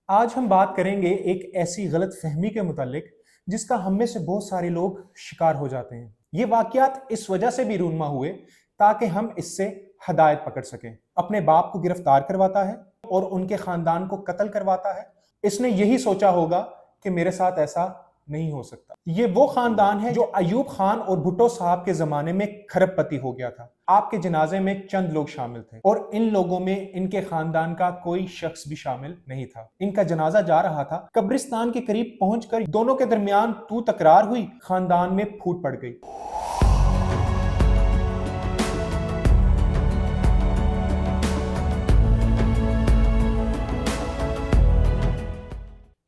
آج ہم بات کریں گے ایک ایسی غلط فہمی کے متعلق جس کا ہم میں سے بہت سارے لوگ شکار ہو جاتے ہیں۔ یہ واقعات اس وجہ سے بھی رونما ہوئے تاکہ ہم اس سے ہدایت پکڑ سکیں۔ اپنے باپ کو گرفتار کرواتا ہے اور ان کے خاندان کو قتل کرواتا ہے۔ اس نے یہی سوچا ہوگا کہ میرے ساتھ ایسا نہیں ہو سکتا۔ یہ وہ خاندان ہے جو ایوب خان اور بھٹو صاحب کے زمانے میں کھرب پتی ہو گیا تھا۔ آپ کے جنازے میں چند لوگ شامل تھے اور ان لوگوں میں ان کے خاندان کا کوئی شخص بھی شامل نہیں تھا۔ ان کا جنازہ جا رہا تھا، قبرستان کے قریب پہنچ کر دونوں کے درمیان تو تکرار ہوئی، خاندان میں پھوٹ پڑ گئی۔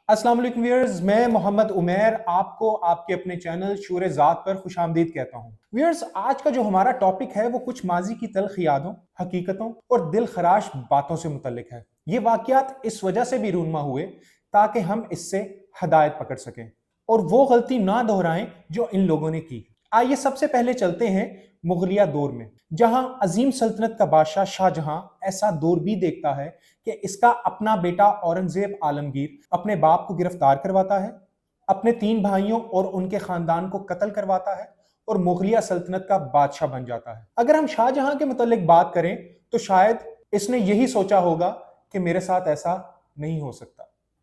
السلام علیکم ویئرز، میں محمد عمیر آپ کو آپ کے اپنے چینل شعور ذات پر خوش آمدید کہتا ہوں۔ ویئرز، آج کا جو ہمارا ٹاپک ہے وہ کچھ ماضی کی تلخ یادوں، حقیقتوں اور دل خراش باتوں سے متعلق ہے۔ یہ واقعات اس وجہ سے بھی رونما ہوئے تاکہ ہم اس سے ہدایت پکڑ سکیں اور وہ غلطی نہ دہرائیں جو ان لوگوں نے کی۔ آئیے سب سے پہلے چلتے ہیں مغلیہ دور میں، جہاں عظیم سلطنت کا بادشاہ شاہ جہاں ایسا دور بھی دیکھتا ہے کہ اس کا اپنا بیٹا اورنگزیب عالمگیر اپنے باپ کو گرفتار کرواتا ہے، اپنے 3 بھائیوں اور ان کے خاندان کو قتل کرواتا ہے اور مغلیہ سلطنت کا بادشاہ بن جاتا ہے۔ اگر ہم شاہ جہاں کے متعلق بات کریں تو شاید اس نے یہی سوچا ہوگا کہ میرے ساتھ ایسا نہیں ہو سکتا۔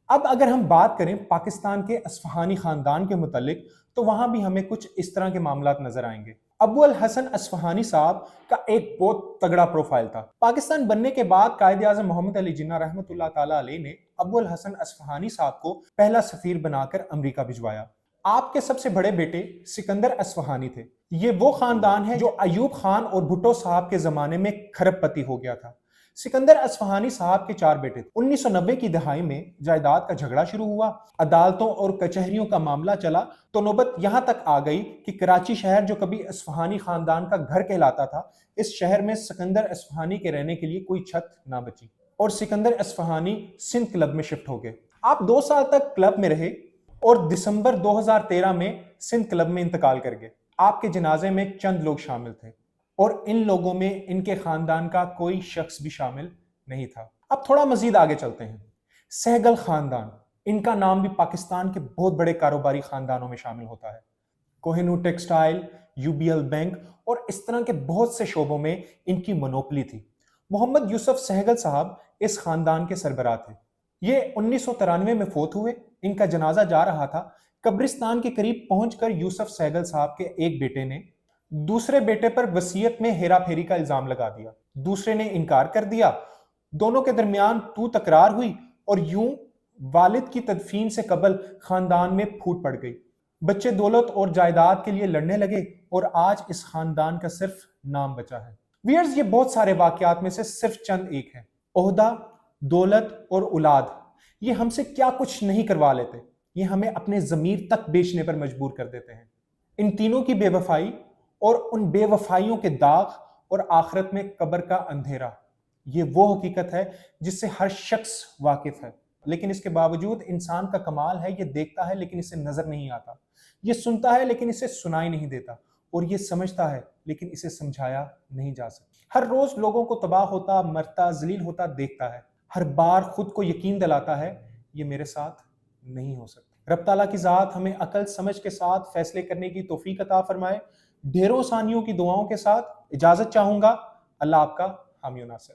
اب اگر ہم بات کریں پاکستان کے اصفہانی خاندان کے متعلق تو وہاں بھی ہمیں کچھ اس طرح کے معاملات نظر آئیں گے۔ ابو الحسن اصفہانی صاحب کا ایک بہت تگڑا پروفائل تھا۔ پاکستان بننے کے بعد قائد اعظم محمد علی جناح رحمۃ اللہ تعالی علیہ نے ابو الحسن اصفہانی صاحب کو پہلا سفیر بنا کر امریکہ بھجوایا۔ آپ کے سب سے بڑے بیٹے سکندر اصفہانی تھے۔ یہ وہ خاندان ہے جو ایوب خان اور بھٹو صاحب کے زمانے میں کھرب پتی ہو گیا تھا۔ سکندر اصفہانی صاحب کے 4 بیٹے تھے۔ 1990 کی دہائی میں جائیداد کا جھگڑا شروع ہوا، عدالتوں اور کچہریوں کا معاملہ چلا تو نوبت یہاں تک آ گئی کہ کراچی شہر جو کبھی اصفہانی خاندان کا گھر کہلاتا تھا، اس شہر میں سکندر اصفہانی کے رہنے کے لیے کوئی چھت نہ بچی اور سکندر اصفہانی سندھ کلب میں شفٹ ہو گئے۔ آپ 2 سال تک کلب میں رہے اور دسمبر 2013 میں سندھ کلب میں انتقال کر گئے۔ آپ کے جنازے میں چند لوگ شامل تھے اور ان لوگوں میں ان کے خاندان کا کوئی شخص بھی شامل نہیں تھا۔ اب تھوڑا مزید آگے چلتے ہیں۔ سہگل خاندان، ان کا نام بھی پاکستان کے بہت بڑے کاروباری خاندانوں میں شامل ہوتا ہے۔ Koh Noor textile, UBL bank اور اس طرح کے بہت سے شعبوں میں ان کی منوپلی تھی۔ محمد یوسف سہگل صاحب اس خاندان کے سربراہ تھے۔ یہ 1993 میں فوت ہوئے۔ ان کا جنازہ جا رہا تھا، قبرستان کے قریب پہنچ کر یوسف سہگل صاحب کے ایک بیٹے نے دوسرے بیٹے پر وصیت میں ہیرا پھیری کا الزام لگا دیا۔ دوسرے نے انکار کر دیا، دونوں کے درمیان تو تکرار ہوئی اور یوں والد کی تدفین سے قبل خاندان میں پھوٹ پڑ گئی۔ بچے دولت اور جائیداد کے لیے لڑنے لگے اور آج اس خاندان کا صرف نام بچا ہے۔ ویئرز، یہ بہت سارے واقعات میں سے صرف چند ایک ہیں۔ عہدہ، دولت اور اولاد یہ ہم سے کیا کچھ نہیں کروا لیتے، یہ ہمیں اپنے ضمیر تک بیچنے پر مجبور کر دیتے ہیں۔ ان تینوں کی بے وفائی اور ان بے وفائیوں کے داغ اور آخرت میں قبر کا اندھیرا، یہ وہ حقیقت ہے جس سے ہر شخص واقف ہے، لیکن اس کے باوجود انسان کا کمال ہے، یہ دیکھتا ہے لیکن اسے نظر نہیں آتا، یہ سنتا ہے لیکن اسے سنائی نہیں دیتا، اور یہ سمجھتا ہے لیکن اسے سمجھایا نہیں جا سکتا۔ ہر روز لوگوں کو تباہ ہوتا، مرتا، ذلیل ہوتا دیکھتا ہے، ہر بار خود کو یقین دلاتا ہے یہ میرے ساتھ نہیں ہو سکتا۔ رب تعالیٰ کی ذات ہمیں عقل سمجھ کے ساتھ فیصلے کرنے کی توفیق عطا فرمائے۔ ڈھیروں ثانیوں کی دعاؤں کے ساتھ اجازت چاہوں گا۔ اللہ آپ کا حامی و ناصر۔